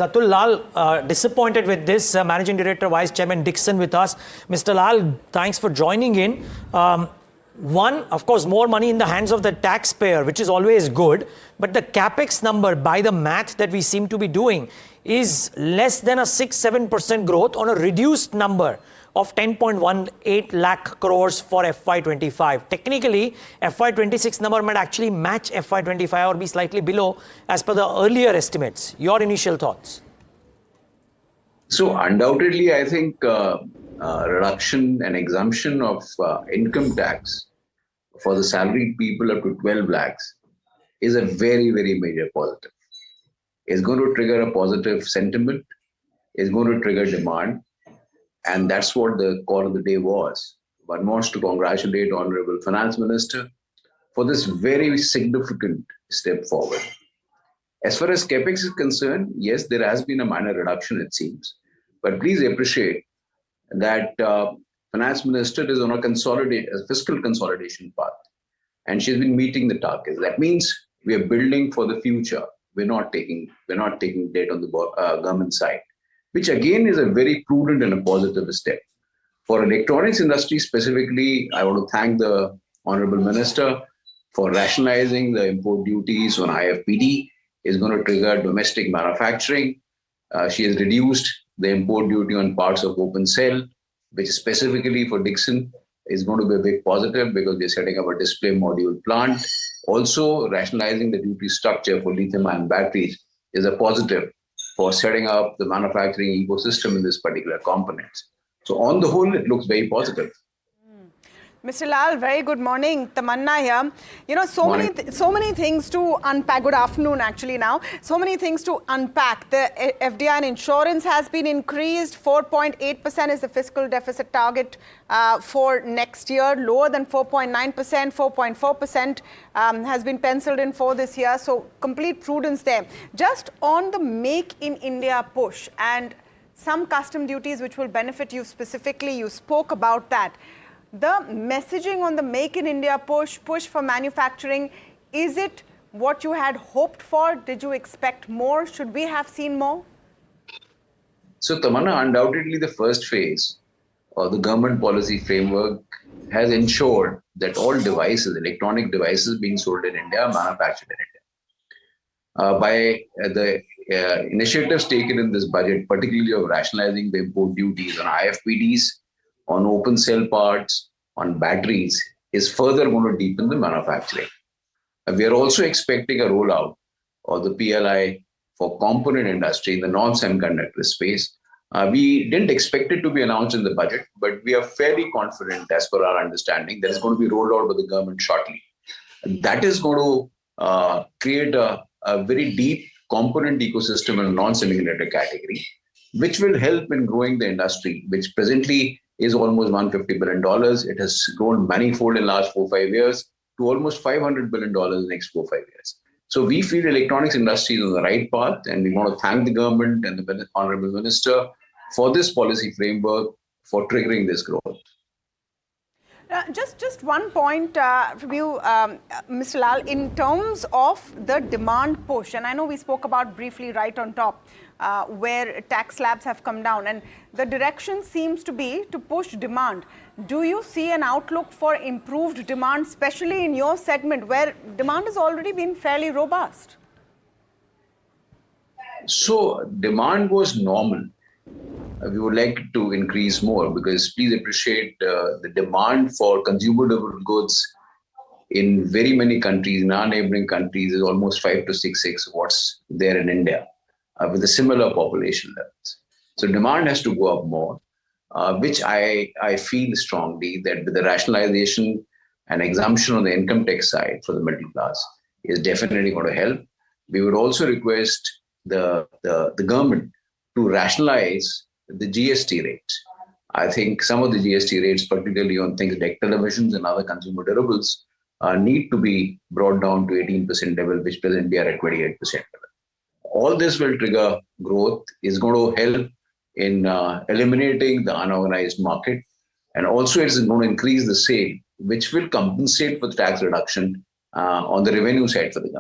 Atul Lall, disappointed with this. Managing Director, Vice Chairman Dixon with us. Mr. Lall, thanks for joining in. One, of course, more money in the hands of the taxpayer, which is always good. But the capex number, by the math that we seem to be doing, is less than a 6-7% growth on a reduced number of 10.18 lakh crores for FY25. Technically, FY26 number might actually match FY25 or be slightly below as per the earlier estimates. Your initial thoughts? So undoubtedly, I think reduction and exemption of income tax for the salaried people up to 12 lakhs is a very, very major positive. It's going to trigger a positive sentiment. It's going to trigger demand. And that's what the call of the day was. One wants to congratulate Honorable Finance Minister for this very significant step forward. As far as capex is concerned, yes, there has been a minor reduction, it seems. But please appreciate that Finance Minister is on a fiscal consolidation path. And she's been meeting the targets. That means we are building for the future. We're not taking debt on the government side, which again is a very prudent and a positive step. For electronics industry specifically, I want to thank the Honorable Minister for rationalizing the import duties on IFPD. Is going to trigger domestic manufacturing. She has reduced the import duty on parts of open cell, which specifically for Dixon is going to be a big positive because they're setting up a display module plant. Also, rationalizing the duty structure for lithium-ion batteries is a positive for setting up the manufacturing ecosystem in this particular component. So on the whole, it looks very positive. Mr. Lall, very good morning. Tamanna here. You know, so many things to unpack. Good afternoon, actually, now. So many things to unpack. The FDI and insurance has been increased. 4.8% is the fiscal deficit target for next year, lower than 4.9%. 4.4% has been penciled in for this year. So complete prudence there. Just on the Make in India push and some custom duties which will benefit you specifically, you spoke about that. The messaging on the Make in India push for manufacturing, is it what you had hoped for? Did you expect more? Should we have seen more? So Tamanna, undoubtedly the first phase of the government policy framework has ensured that all devices, electronic devices being sold in India are manufactured in India. By the initiatives taken in this budget, particularly of rationalizing the import duties on IFPDs, on open cell parts, on batteries, is further going to deepen the manufacturing. We are also expecting a rollout of the PLI for component industry in the non-semiconductor space. We didn't expect it to be announced in the budget, but we are fairly confident, as per our understanding, that it's going to be rolled out by the government shortly. That is going to create a very deep component ecosystem in a non-semiconductor category, which will help in growing the industry, which presently is almost $150 billion. It has grown manifold in the last 4-5 years to almost $500 billion in the next 4-5 years. So we feel the electronics industry is on the right path, and we want to thank the government and the Honorable Minister for this policy framework for triggering this growth. Just one point from you, Mr. Lall, in terms of the demand push, and I know we spoke about briefly right on top, where tax slabs have come down, and the direction seems to be to push demand. Do you see an outlook for improved demand, especially in your segment, where demand has already been fairly robust? So demand was normal. We would like to increase more because please appreciate the demand for consumer durable goods in very many countries, in our neighboring countries, is almost 5 to 6x what's there in India with a similar population levels. So demand has to go up more, which I feel strongly that with the rationalization and exemption on the income tax side for the middle class is definitely going to help. We would also request the government to rationalize the GST rates. I think some of the GST rates, particularly on things like televisions and other consumer durables, need to be brought down to 18% level, which presently are at 28% level. All this will trigger growth, is going to help in eliminating the unorganized market, and also it's going to increase the sale, which will compensate for the tax reduction on the revenue side for the government.